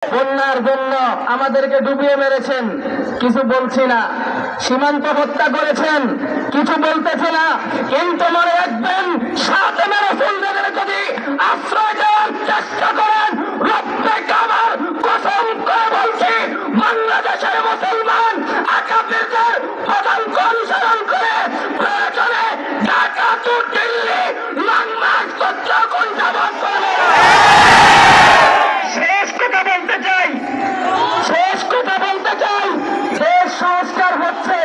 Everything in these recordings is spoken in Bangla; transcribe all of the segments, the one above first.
বন্যার জন্য আমাদেরকে ডুবিয়ে মেরেছেন, কিছু বলছি না। সীমান্ত হত্যা করেছেন, কিছু বলতেছে না। কিন্তু মনে রাখবেন, সাতেমে রাসূলদের যদি আশ্রয় দেওয়ার চেষ্টা করেন, রব্বে কাবার কসম করে বলছি, বাংলাদেশের মুসলমান আকাবিরদের পদাঙ্ক অনুসরণ করে প্রয়োজনে Dhaka to Delhi long march করতে কোনটাবাদ করবে। শেষ কথা বলতে চাই, দেশ সংস্কার হচ্ছে,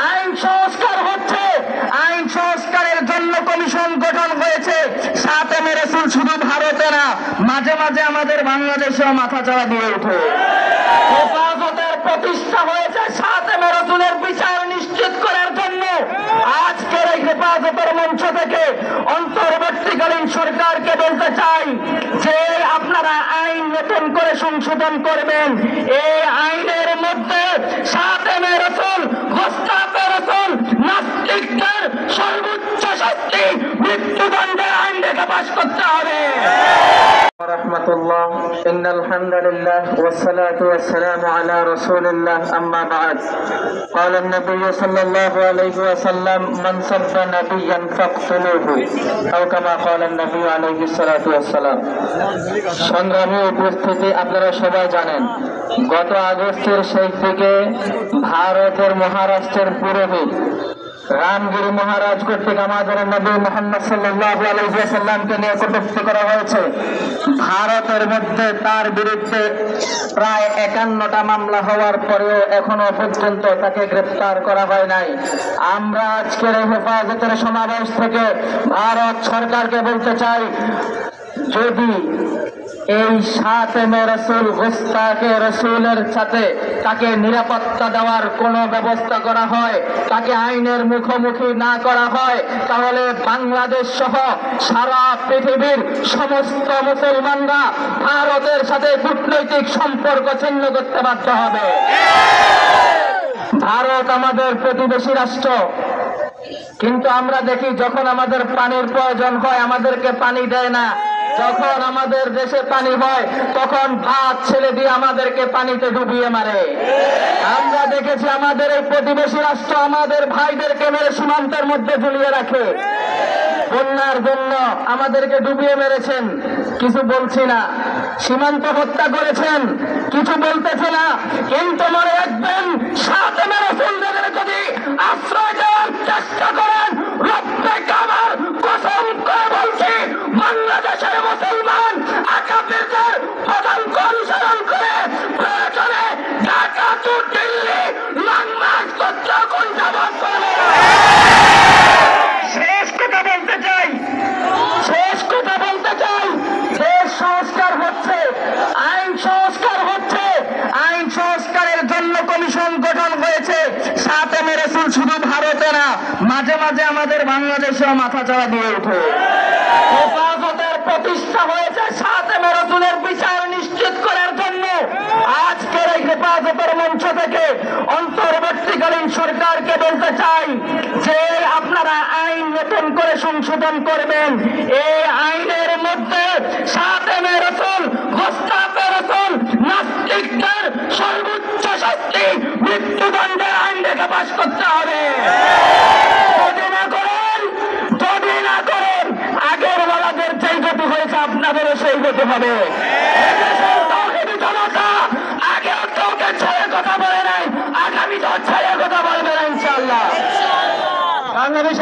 আইন সংস্কার হচ্ছে, আইন সংস্কারের জন্য কমিশন গঠন হয়েছে। সাতেমে রাসূল শুধু ভারতে না, মাঝে মাঝে আমাদের বাংলাদেশেও মাথা চাড়া দিয়ে ওঠে। হেফাজতের প্রতিষ্ঠা হয়েছে সাতেমে রাসূলের বিচার নিশ্চিত করার জন্য। আজকের এই হেফাজতের মঞ্চ থেকে অন্তর্বর্তীকালীন সরকারকে বলতে চাই যে আপনারা আইন নতুন করে সংশোধন করবেন। এই আইনের মধ্যে সাতেমে রাসূল, গোস্তাখে রাসূল, নাস্তিকদের সর্বোচ্চ শাস্তি মৃত্যুদণ্ডের আইন রেখে পাশ করতে হবে। রাহমাতুল্লাহ, ইন্নাল হামদুলিল্লাহ ওয়াসসালাতু ওয়াসসালামু আলা রাসূলিল্লাহ, আম্মা বা'দ। قال النبي صلى الله عليه وسلم من سب نبيا فاقتلوه أو كما قال النبي عليه الصلاة والسلام। সংগ্রামী উপস্থিতি, আপনারা সবাই জানেন, গত আগস্টের শেষ থেকে ভারতের মহারাষ্ট্রের পুরোহিত রামগিরি মহারাজ কর্তৃক আমাদের নবী মুহাম্মদ সাল্লাল্লাহু আলাইহি ওয়াসাল্লামকে নিয়ে কটূক্তি করা হয়েছে। ভারতের মধ্যে তার বিরুদ্ধে প্রায় 51টা মামলা হওয়ার পরেও এখনো পর্যন্ত তাকে গ্রেফতার করা হয় নাই। আমরা আজকের এই হেফাজতের সমাবেশ থেকে ভারত সরকারকে বলতে চাই, যদি এই সাতেমে রাসূল, গোস্তাখে রাসূলের সাথে তাকে নিরাপত্তা দেওয়ার কোনো ব্যবস্থা করা হয়, তাকে আইনের মুখোমুখি না করা হয়, তাহলে বাংলাদেশ সহ সারা পৃথিবীর সমস্ত মুসলমানরা ভারতের সাথে কূটনৈতিক সম্পর্ক ছিন্ন করতে বাধ্য হবে। ভারত আমাদের প্রতিবেশী রাষ্ট্র, কিন্তু আমরা দেখি যখন আমাদের পানির প্রয়োজন হয় আমাদেরকে পানি দেয় না, যখন আমাদের দেশে পানি হয় তখন ভাত ছেড়ে দিয়ে আমাদেরকে পানিতে ডুবিয়ে মারে। আমরা দেখেছি আমাদের এই প্রতিবেশী রাষ্ট্র আমাদের ভাইদেরকে মেরে সীমান্তের মধ্যে ঝুলিয়ে রাখে। বন্যার জন্য আমাদেরকে ডুবিয়ে মেরেছেন, কিছু বলছি না। সীমান্ত হত্যা করেছেন, কিছু বলতেছে না। কিন্তু মনে রাখবেন, সাতেমে রাসূলদের যদি আশ্রয় দেওয়ার চেষ্টা করেন, রব্বে কাবার কসম করে বলছি, বাংলাদেশের মুসলমান আকাবিরদের পদাঙ্ক অনুসরণ করে প্রয়োজনে Dhaka to Delhi long march করতে কোনটাবাদ করবে। শেষ কথা বলতে চাই, দেশ সংস্কার হচ্ছে, আইন সংস্কার হচ্ছে, আইন সংস্কারের জন্য কমিশন গঠন হয়েছে। সাতেমে রাসূল শুধু ভারতে না, মাঝে মাঝে আমাদের বাংলাদেশেও মাথা চাড়া দিয়ে ওঠে। হেফাজতের প্রতিষ্ঠা হয়েছে সাতেমে রাসূলের বিচার নিশ্চিত করার জন্য। আজকের এই হেফাজতের মঞ্চ থেকে অন্তর্বর্তীকালীন সরকারকে বলতে চাই যে আপনারা আইন নতুন করে সংশোধন করবেন। এই আইনের মধ্যে সাতেমে রাসূল, গোস্তাখে রাসূল, নাস্তিকদের সর্বোচ্চ শাস্তি মৃত্যুদণ্ডের আইন রেখে পাশ করতে হবে। যদি না করেন আগের ওয়ালাদের যেই গতি হয়েছে আপনাদেরও সেই গতি হবে। জনতা আগেও কাউকে ছেড়ে কথা বলে নাই, আগামী তো ছেড়ে কথা বলবে না ইনশাআল্লাহ। বাংলাদেশ